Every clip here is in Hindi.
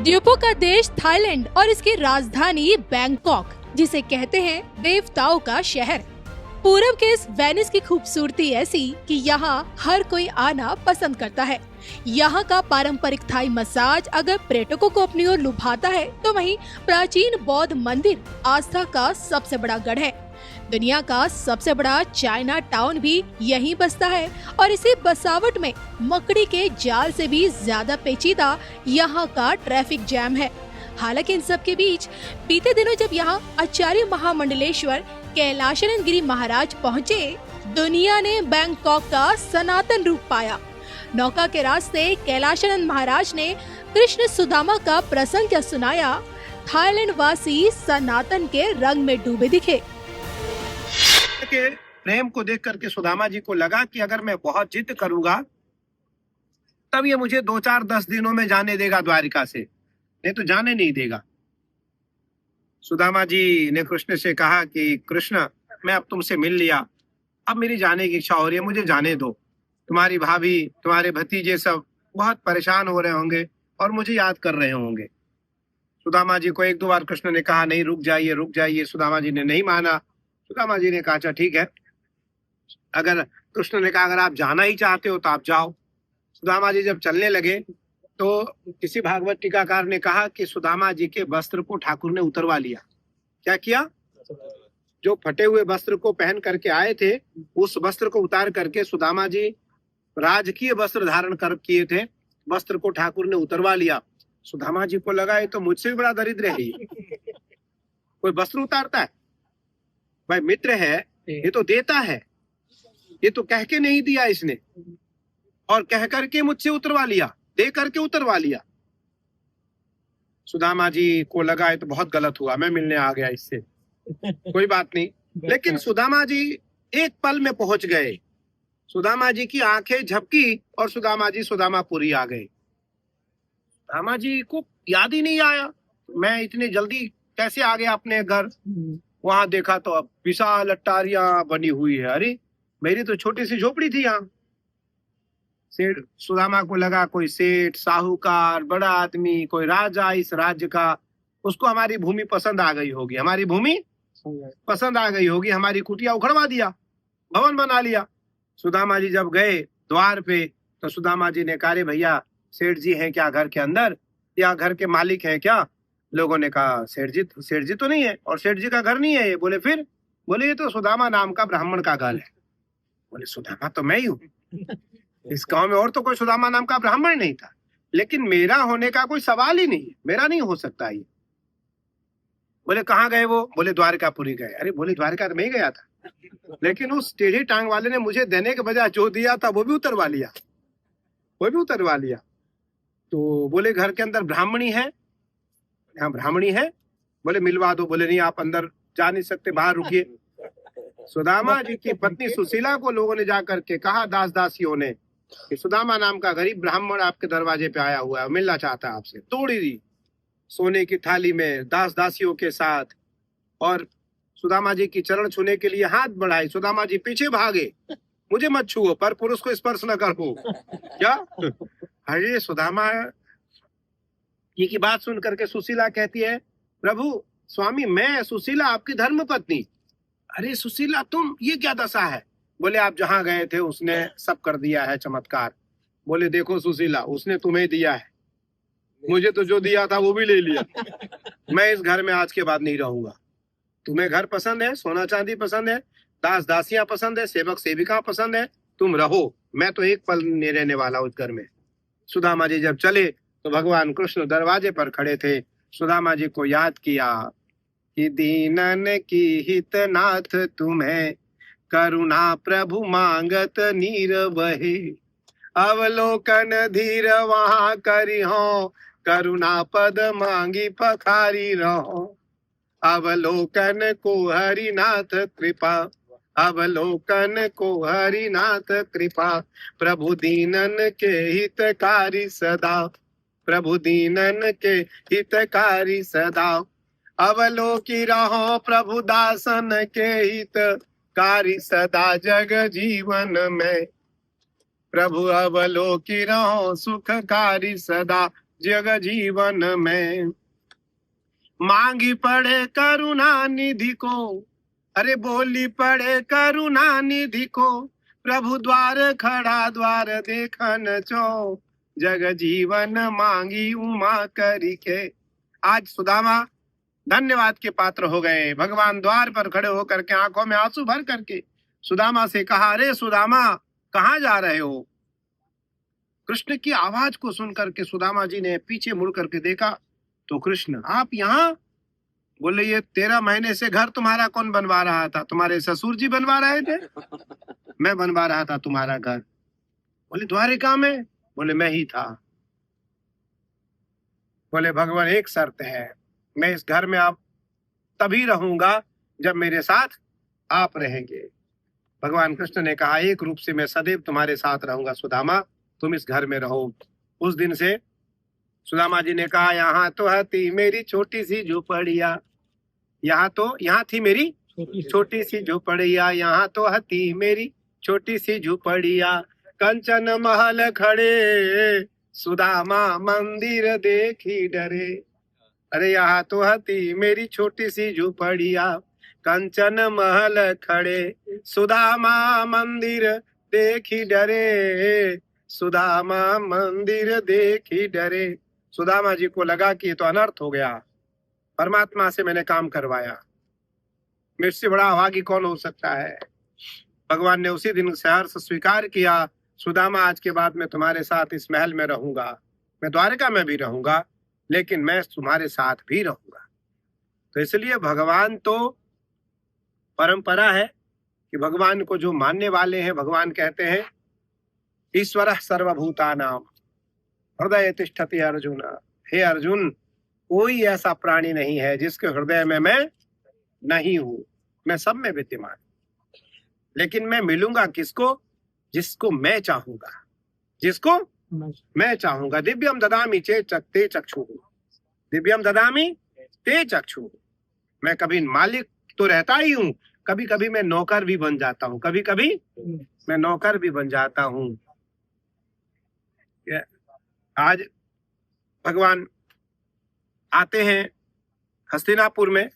द्वीपों का देश थाईलैंड और इसकी राजधानी बैंकॉक, जिसे कहते हैं देवताओं का शहर। पूरब के इस वेनिस की खूबसूरती ऐसी कि यहाँ हर कोई आना पसंद करता है। यहाँ का पारंपरिक थाई मसाज अगर पर्यटकों को अपनी ओर लुभाता है, तो वहीं प्राचीन बौद्ध मंदिर आस्था का सबसे बड़ा गढ़ है। दुनिया का सबसे बड़ा चाइना टाउन भी यहीं बसता है और इसी बसावट में मकड़ी के जाल से भी ज्यादा पेचीदा यहाँ का ट्रैफिक जैम है। हालांकि इन सब के बीच बीते दिनों जब यहाँ आचार्य महामंडलेश्वर कैलाशानंद गिरी महाराज पहुँचे, दुनिया ने बैंकॉक का सनातन रूप पाया। नौका के रास्ते कैलाशानंद महाराज ने कृष्ण सुदामा का प्रसंग क्या सुनाया। थाईलैंड वासी सनातन के रंग में डूबे दिखे। के प्रेम को देख करके सुदामा जी को लगा कि अगर मैं बहुत जिद करूंगा तब ये मुझे 2-4-10 दिनों में जाने देगा द्वारिका से, नहीं तो जाने नहीं देगा। सुदामा जी ने कृष्ण से कहा कि कृष्ण, मैं अब तुमसे मिल लिया, अब मेरी जाने की इच्छा हो रही है, मुझे जाने दो। तुम्हारी भाभी, तुम्हारे भतीजे सब बहुत परेशान हो रहे होंगे और मुझे याद कर रहे होंगे। सुदामा जी को 1-2 बार कृष्ण ने कहा नहीं, रुक जाइए रुक जाइए। सुदामा जी ने नहीं माना। सुदामा जी ने कहा अच्छा ठीक है, अगर कृष्ण ने कहा अगर आप जाना ही चाहते हो तो आप जाओ। सुदामा जी जब चलने लगे तो किसी भागवत टीकाकार ने कहा कि सुदामा जी के वस्त्र को ठाकुर ने उतरवा लिया। क्या किया? जो फटे हुए वस्त्र को पहन करके आए थे, उस वस्त्र को उतार करके सुदामा जी राजकीय वस्त्र धारण कर किए थे, वस्त्र को ठाकुर ने उतरवा लिया। सुदामा जी को लगा ये तो मुझसे भी बड़ा दरिद्र है, कोई वस्त्र उतारता है? भाई मित्र है, ये तो देता है, ये तो कह के नहीं दिया इसने, और कह करके मुझसे उतरवा लिया, दे करके उतरवा लिया। सुदामा जी को लगा ये तो बहुत गलत हुआ, मैं मिलने आ गया इससे। कोई बात नहीं, लेकिन सुदामा जी एक पल में पहुंच गए। सुदामा जी की आंखें झपकी और सुदामा जी सुदामापुरी आ गए। सुदामा जी को याद ही नहीं आया मैं इतने जल्दी कैसे आ गया अपने घर। वहां देखा तो अब विशाल अट्टारियां बनी हुई है। अरे मेरी तो छोटी सी झोपड़ी थी यहाँ। सेठ सुदामा को लगा कोई सेठ, साहूकार, बड़ा आदमी, कोई राजा इस राज्य का, उसको हमारी भूमि पसंद आ गई होगी, हमारी भूमि पसंद आ गई होगी, हमारी कुटिया उखड़वा दिया, भवन बना लिया। सुदामा जी जब गए द्वार पे तो सुदामा जी ने कहा भैया सेठ जी हैं क्या घर के अंदर, या घर के मालिक हैं क्या? लोगों ने कहा सेठ जी तो नहीं है और सेठ जी का घर नहीं है ये। बोले फिर? बोले ये तो सुदामा नाम का ब्राह्मण का घर है। बोले सुदामा तो मैं ही हूँ, इस गांव में और तो कोई सुदामा नाम का ब्राह्मण नहीं था, लेकिन मेरा होने का कोई सवाल ही नहीं है, मेरा नहीं हो सकता ये। बोले कहाँ गए वो? बोले द्वारकापुरी गए। अरे बोले द्वारका तो मैं ही गया था, लेकिन उस टेढ़ी टांग वाले ने मुझे देने के बजाय जो दिया था वो भी उतरवा लिया, वो भी उतरवा लिया। तो बोले घर के अंदर ब्राह्मणी है? हाँ ब्राह्मणी है। बोले मिलवा दो। बोले नहीं आप अंदर जा नहीं सकते, बाहर रुकिए। सुदामा जी की पत्नी सुशीला को लोगों ने जाकर के कहा, दास दासियों ने, कि सुदामा नाम का गरीब ब्राह्मण आपके दरवाजे पे आया हुआ है, मिलना चाहता है आपसे। तोड़ी दी सोने की थाली में दास दासियों के साथ, और सुदामा जी की चरण छूने के लिए हाथ बढ़ाए। सुदामा जी पीछे भागे, मुझे मत छुओ, पर पुरुष को स्पर्श न करो। क्या? अरे सुदामा ये की बात सुन करके सुशीला कहती है, प्रभु स्वामी मैं सुशीला आपकी धर्म पत्नी। अरे सुशीला तुम, ये क्या दशा है? बोले आप जहां गए थे उसने सब कर दिया है चमत्कार। बोले देखो सुशीला, उसने तुम्हें दिया है, मुझे तो जो दिया था वो भी ले लिया। मैं इस घर में आज के बाद नहीं रहूंगा। तुम्हें घर पसंद है, सोना चांदी पसंद है, दास दासियां पसंद है, सेवक सेविका पसंद है, तुम रहो, मैं तो एक पल नहीं रहने वाला उस घर में। सुदामा जी जब चले तो भगवान कृष्ण दरवाजे पर खड़े थे। सुदामा जी को याद किया कि दीनन की हितनाथ तुम्हें, करुणा प्रभु मांगत नीर बहे, अवलोकन धीर वहां करी हो, करुणा पद मांगी पखारी रहो। अवलोकन को हरिनाथ कृपा, अवलोकन को हरिनाथ कृपा, प्रभु दीनन के हितकारी सदा, प्रभु दीनन के हितकारी सदा। अवलोकी रहो प्रभु दासन के हितकारी सदा, जग जीवन में प्रभु अवलोकी रहो सुखकारी सदा, जग जीवन में। मांगी पड़े करुणा निधि को, अरे बोली पड़े करुणा निधि को, प्रभु द्वार खड़ा द्वार देखन चो, जग जीवन मांगी उमा करी के। आज सुदामा धन्यवाद के पात्र हो गए। भगवान द्वार पर खड़े होकर के आंखों में आंसू भर करके सुदामा से कहा, अरे सुदामा कहाँ जा रहे हो? कृष्ण की आवाज को सुनकर के सुदामा जी ने पीछे मुड़ करके देखा तो कृष्ण, आप यहाँ? बोले, ये 13 महीने से घर तुम्हारा कौन बनवा रहा था? तुम्हारे ससुर जी बनवा रहे थे? मैं बनवा रहा था तुम्हारा घर। बोले, द्वारिका में? बोले, मैं ही था। बोले, भगवान एक शर्त है, मैं इस घर में आप तभी रहूंगा जब मेरे साथ आप रहेंगे। भगवान कृष्ण ने कहा, एक रूप से मैं सदैव तुम्हारे साथ रहूंगा सुदामा, तुम इस घर में रहो। उस दिन से सुदामा जी ने कहा, यहाँ तो थी मेरी छोटी सी झोपड़िया, यहाँ थी मेरी छोटी सी झोपड़िया, यहाँ तो थी मेरी छोटी सी झोपड़िया, कंचन महल खड़े सुदामा मंदिर देखी डरे। अरे यहाँ तो थी मेरी छोटी सी झोपड़िया, कंचन महल खड़े सुदामा मंदिर देखी डरे, सुदामा मंदिर देखी डरे। सुदामा जी को लगा कि ये तो अनर्थ हो गया, परमात्मा से मैंने काम करवाया, मुझसे बड़ा अभागी कौन हो सकता है। भगवान ने उसी दिन सहर्ष स्वीकार किया, सुदामा आज के बाद मैं तुम्हारे साथ इस महल में रहूंगा, मैं द्वारिका में भी रहूंगा, लेकिन मैं तुम्हारे साथ भी रहूंगा। तो इसलिए भगवान तो परंपरा है कि भगवान को जो मानने वाले हैं, भगवान कहते हैं ईश्वरः सर्वभूतानां हृदय तिष्ठति अर्जुन। हे अर्जुन, कोई ऐसा प्राणी नहीं है जिसके हृदय में मैं नहीं हूं, मैं सब में विद्यमान। लेकिन मैं मिलूंगा किसको? जिसको मैं चाहूंगा, जिसको मैं चाहूंगा। दिव्यम ददामि चेत् ते चक्षुः, दिव्यम ददामि ते चक्षुः। मैं कभी मालिक तो रहता ही हूं, कभी कभी मैं नौकर भी बन जाता हूं, कभी कभी मैं नौकर भी बन जाता हूं। आज भगवान आते हैं हस्तिनापुर में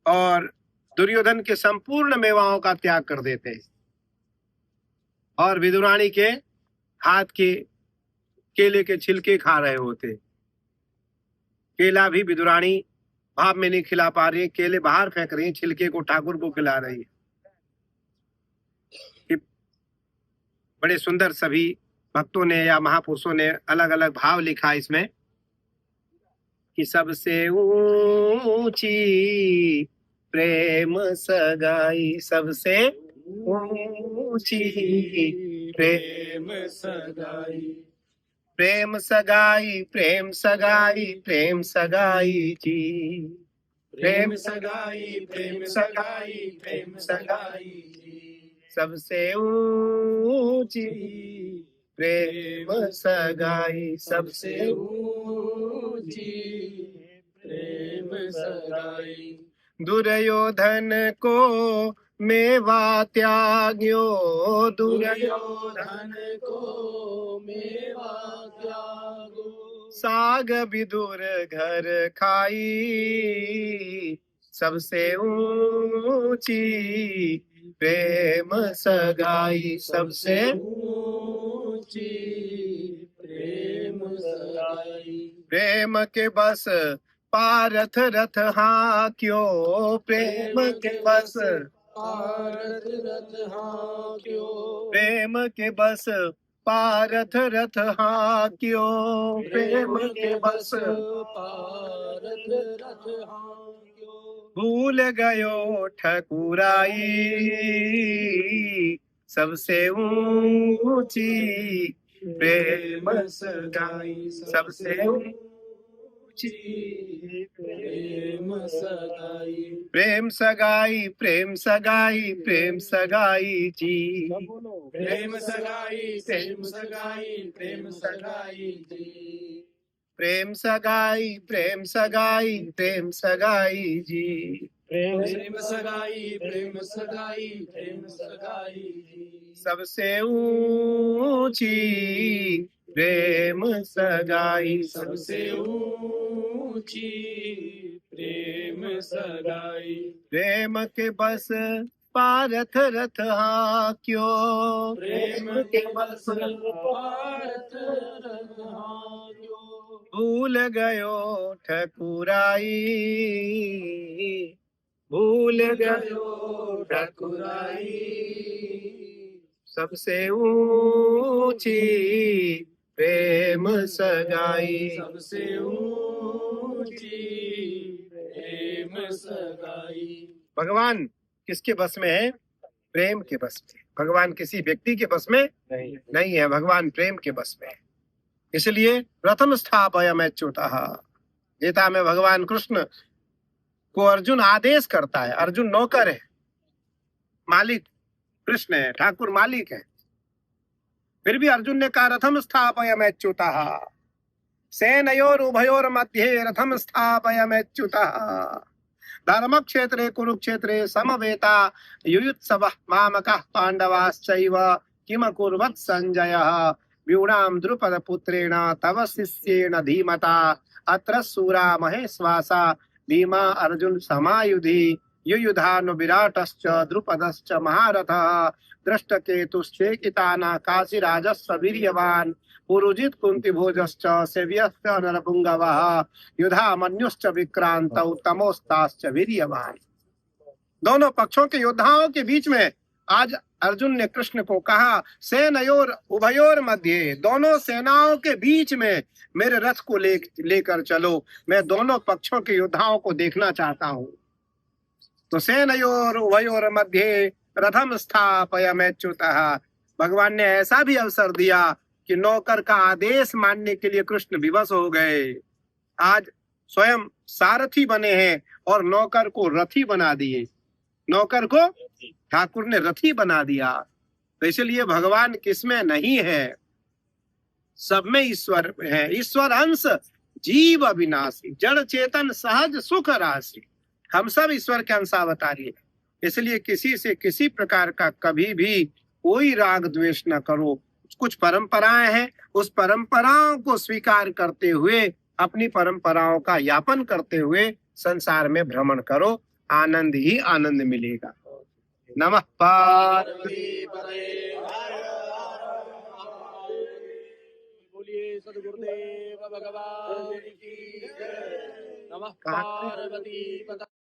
और दुर्योधन के संपूर्ण मेवाओं का त्याग कर देते हैं और विदुरानी के हाथ के केले के छिलके खा रहे होते। केला भी विदुरानी भाप में नहीं खिला पा रही, केले बाहर फेंक रही, छिलके को ठाकुर को खिला रही है। बड़े सुंदर सभी भक्तों ने या महापुरुषों ने अलग अलग भाव लिखा इसमें कि सबसे ऊंची प्रेम सगाई, सबसे ऊंची प्रेम सगाई, प्रेम सगाई, प्रेम सगाई, प्रेम सगाई जी, प्रेम सगाई, प्रेम सगाई, प्रेम सगाई जी, सबसे ऊंची प्रेम सगाई, सबसे ऊंची प्रेम सगाई। दुर्योधन को मेवा त्याग्यो, दुर्योधन को मेवा त्यागो, साग विदुर घर खाई, सबसे ऊंची प्रेम सगाई, सबसे ऊंची प्रेम सगाई। प्रेम के बस पारथ रथ हाँ क्यों, प्रेम के बस पारथ रथ हाँ क्यों, प्रेम के बस पारथ रथ हाँ क्यों, प्रेम के बस पारथ रथ हाँ क्यों, भूल गयो ठकुराई, सबसे ऊंची प्रेम सगाई, सबसे प्रेम सगाई, प्रेम सगाई, प्रेम सगाई, प्रेम सगाई जी, प्रेम सगाई, प्रेम सगाई, प्रेम सगाई जी, प्रेम सगाई, प्रेम सगाई, प्रेम सगाई जी, प्रेम सगाई, प्रेम सगाई, प्रेम सगाई जी, सबसे ऊंची प्रेम सगाई। सबसे ऊंची प्रेम सगाई। प्रेम के बस पारथ रथ हाक्यो। प्रेम के बस पारथ रहायो। भूल गयो ठकुराई, भूल गयो ठकुराई। सबसे ऊंची प्रेम सगाई। सबसे ऊंची प्रेम सगाई। भगवान किसके बस में है? प्रेम के बस में। भगवान किसी व्यक्ति के बस में नहीं है, भगवान प्रेम के बस में है। इसलिए प्रथम स्थापयमेच्युतः, गीता में भगवान कृष्ण को अर्जुन आदेश करता है। अर्जुन नौकर है, मालिक कृष्ण है, ठाकुर मालिक है। फिर भी अर्जुन ने कहा रथम स्थापयमेच्युतः, सेनयोर उभयोर मध्ये रथम स्थापयमेच्युतः। धर्म क्षेत्रे कुरुक्षेत्रे समवेता युयुत्सवः मामकः पांडवाश्चैव किम कुर्वत् संजयः व्यूणां द्रुपद पुत्रेण तव शिष्येण धीमता अत्र सूरा महेश्वासा भीमा अर्जुन समायुधि युयुधानु विराटश्च द्रुपदश्च महारथः दृष्टकेतुश्चेकिताना काशीराजस्य वीर्यवान् पुरुजित कुंती भोजश्च सेव्यश्च नरपुंगवः युधामन्युश्च विक्रांतौ तमोस्ताश्च वीर्यवान्। दोनों पक्षों के योद्धाओं के बीच में आज अर्जुन ने कृष्ण को कहा सेनयोर उभयोर मध्य, दोनों सेनाओं के बीच में मेरे रथ को लेकर चलो, मैं दोनों पक्षों के योद्धाओं को देखना चाहता हूँ। तो सेनयोर उभयोर मध्य रथम स्थापयमेच्युतः, भगवान ने ऐसा भी अवसर दिया कि नौकर का आदेश मानने के लिए कृष्ण विवश हो गए। आज स्वयं सारथी बने हैं और नौकर को रथी बना दिए, नौकर को ठाकुर ने रथी बना दिया। तो इसलिए भगवान किसमें नहीं है? सब में ईश्वर है। ईश्वर अंश जीव अविनाशी, जड़ चेतन सहज सुख राशि, हम सब ईश्वर के अंशावतारी है। इसलिए किसी से किसी प्रकार का कभी भी कोई राग द्वेष न करो। कुछ परंपराएं हैं, उस परंपराओं को स्वीकार करते हुए अपनी परंपराओं का यापन करते हुए संसार में भ्रमण करो, आनंद ही आनंद मिलेगा। नमः पार्वती पते। बोलिए सद्गुरुदेव भगवान की जय। नमः पार्वती पते।